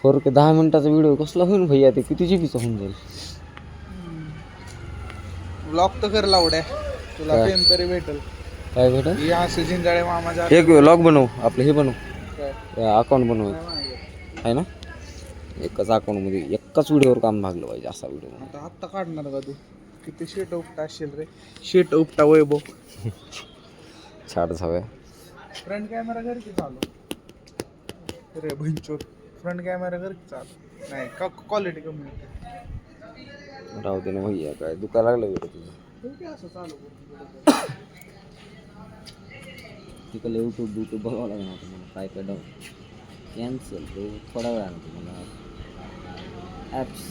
4K 10 मिनिटाचा video कसला होईल भैया? ते किती जीबीचा होऊन जाईल? ब्लॉग तर कर लावड्या, तुला काय? पेन तरी भेटल. काय भेटेल? हे असं जिंजाळे मामाच्या एक लॉग बनव, आपलं हे बनव, काय अकाउंट बनव नाही माहिती. आहे ना. एकाच अकाउंटमध्ये एकाच व्हिडिओवर काम भागलं पाहिजे, असा व्हिडिओ. आता आत्ता काढणार का तू? किती शेट उपटा असेल रे, शेट उपटा वैभव. छाड हव्या. फ्रंट कॅमेरा घर की चालू रे भंचोर, फ्रंट कॅमेरा घर की चालू नाही का, क्वालिटी कमी होते. राहू दे ना भैया, काय दुखायला लागलं वेळ तुझं? असं चालू करू तिकडे यूट्यूब बघावं लागणार आता मला. काय काय डाऊन कॅन्सल तो थोडा वेळानं तुम्हाला ॲप्स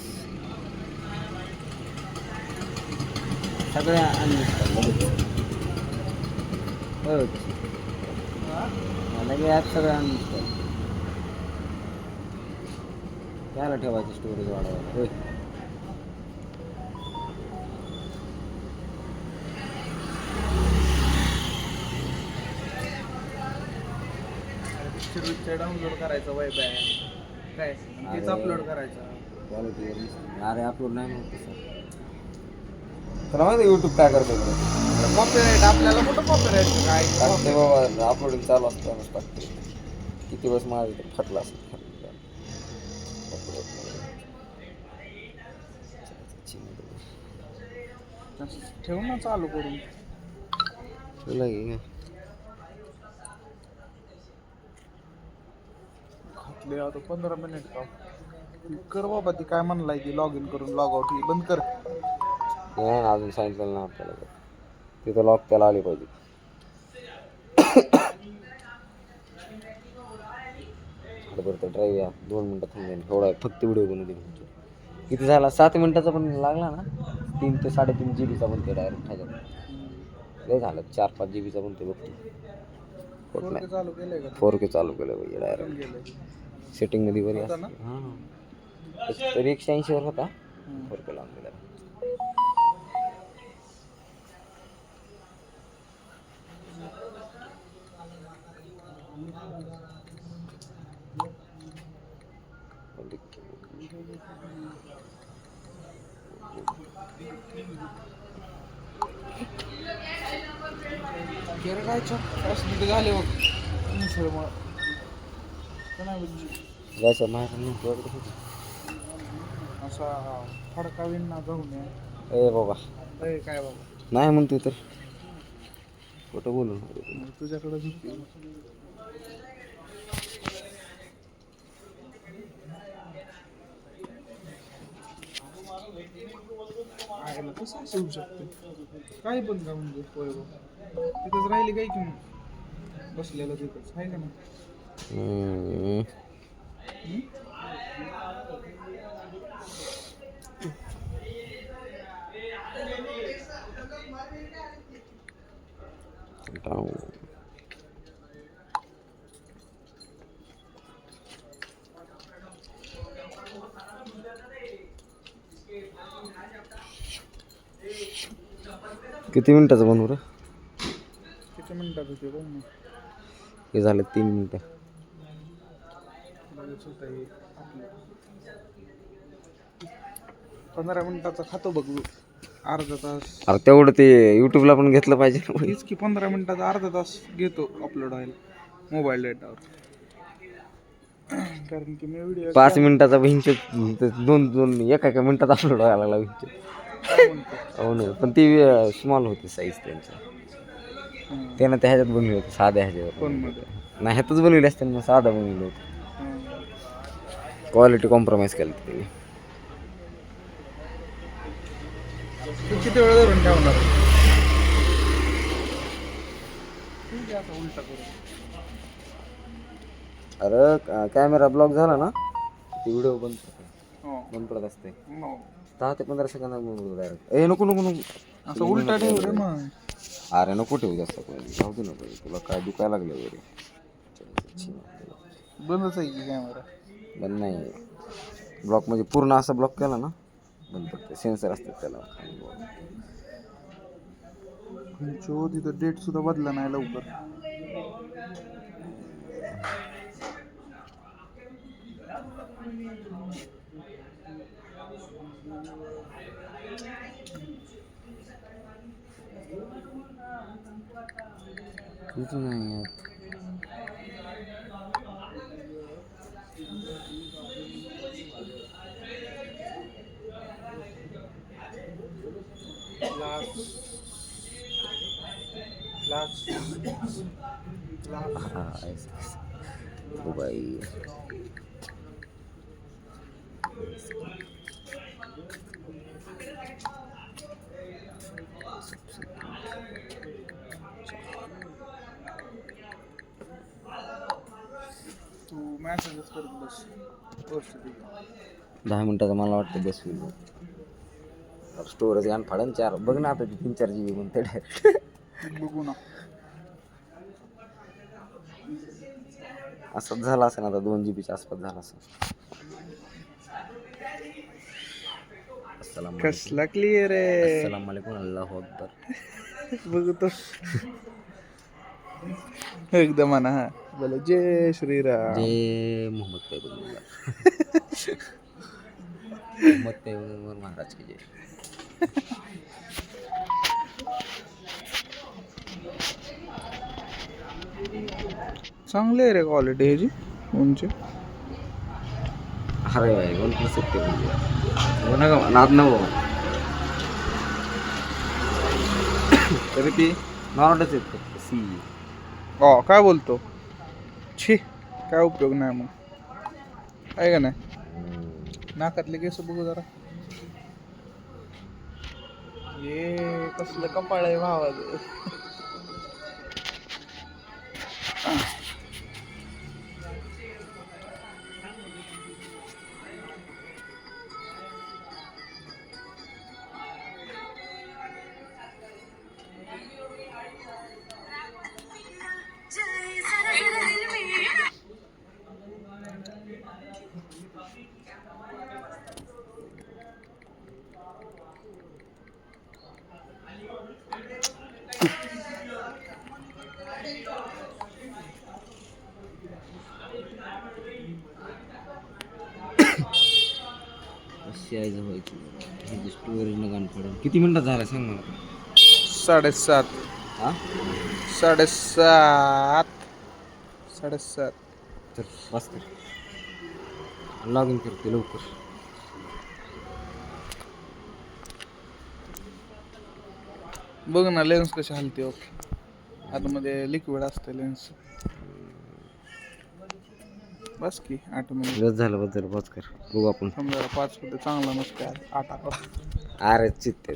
सगळ्या अनइन्स्टॉल लगे ॲप सगळ्या अनइन्स्टॉल. त्याला ठेवायचं स्टोरेज वाढवायला होय. पिक्चर डाउनलोड करायचं वैब आहे काय, तेच अपलोड करायचं. क्वालिटीवर अरे अपलोड नाही म्हणत तसं. तुला माहिती यूट्यूब काय करतो? कॉपीराईट आपल्याला कुठं कॉपीराईट काय टाकते बाबा, अपलोडिंग चालू असतानाच टाकते. किती वेळेस माझं ते फटला असेल. ठेव ना चालू करून. तुला घे घातले आता 15 मिनिट का कर बाबा. ती काय म्हणलाय ती लॉग इन करून लॉग आउट ही बंद कर. नाही अजून सांगितलं ना आपल्याला, तिथं लॉक त्याला आली पाहिजे. बरं तर ड्राईव्ह या 2 मिनटं थांबेन, एवढा फक्त व्हिडिओ बनवू दे. किती झाला? 7 मिनिटाचा पण लागला ना. 3 ते 3.5 जीबीचा बनते डायरेक्ट ह्याच्यात. लय झालं 4-5 जीबीचा बनते बघतो. 4K चालू केलंय का? 4K चालू केलं पाहिजे डायरेक्ट. सेटिंगमध्ये बरी असते. हां तरी 180 वर होता. 4K लावून दिला. गिरगायच्या मिनिट झाले बघ. मिसळ मग जायचं माझ्याकडे असा फडका विणना जाऊन ए बाबा काय बाबा नाही म्हणतोय तर कुठं बोलून तुझ्याकडे कसं असं होऊ शकते? काय पण का म्हणजे तिथंच राहिली काय की बसलेलं तिथंच आहे का ना. किती मिनिटाचं बनवू रे? किती मिनिटात होते बघ ना. हे झालं 3 मिनिटं. 15 मिनिटाचा खातो बघ, अर्धा तास. अरे तेवढं ते यूट्यूबला पण घेतलं पाहिजे ना. तेच की 15 मिनिटाचा अर्धा तास घेतो अपलोड व्हायला मोबाईल डेटावर. कारण की मी व्हिडिओ 5 मिनिटाचा भिंच 2 एका मिनिटात अपलोड व्हायला लागला. हो ना, पण ती स्मॉल होती साईज त्यांची. त्यानं त्या ह्याच्यात बनवली होती, साध्या ह्याच्यावर. नाही ह्यातच बनवली असते ना, साधा बनवलं होतं. क्वालिटी कॉम्प्रोमाइज केली होती. किती वेळ धरून ठेवणार? उलटा करून. अरे कॅमेरा ब्लॉक झाला ना, ती व्हिडिओ बंद पडत असते. 10 ते 15 सेकंद डायरेक्ट. नको नको नको असं उलटा ठेव रे मग. अरे नको ठेवू जास्त जाऊ दे नको. तुला काय दुखायला लागलं वगैरे? बंदच आहे की कॅमेरा? बंद नाही, ब्लॉक म्हणजे पूर्ण असं ब्लॉक केला ना बंद पडते. सेन्सर असतात त्याला. तिथं डेट सुद्धा बदला नाही लवकर. किती नाही आहेत. हा, ओ बाई. तू मॅसेजच करत बस पोस्ट 10 मिनिटाचं मला वाटतं बस होईल. स्टोरेज घाण फाडन 4. बघ ना आता ते 3-4 GB म्हणते डायरेक्ट. बघू ना. असंच झालं असेल आता 2 GB आसपास झाला असेल. अस्सलाम वालेकुम. कसला क्लिअर आहे. अस्सलाम वालेकुम. अल्लाहू अकबर. बघतो एकदम म्हणा. हा बोला जय श्रीराम. जय मोहम्मद पैगंबर. मोहम्मद पैगंबर महाराज की जय. चांगली आहे रे क्वालिटी ह्याची फोनची. अरे भाई 1+7 म्हणजे नका नाद नवं. तरी ती नॉर्मलच आहेत फक्त सी. काय बोलतो. छी काय उपयोग नाही मग आहे का नाही. नाकातले केस बघू जरा. ये कसलं कपाळ आहे भावाचं. व्हायची स्टोरेज न गाण पडेल. किती मिनिटात झालं सांग मला. 7:30. हा 7:30. तर बस कर. लॉग इन करते लवकर. बघ ना लेन्स कशी हलते. ओके आतमध्ये लिक्विड असते लेन्स. बस की 8 मिनिट. बस झालं बद्दल बस कर. बघू आपण. समजा 5 मध्ये चांगला नसते 8 आकडा. अरे चित्त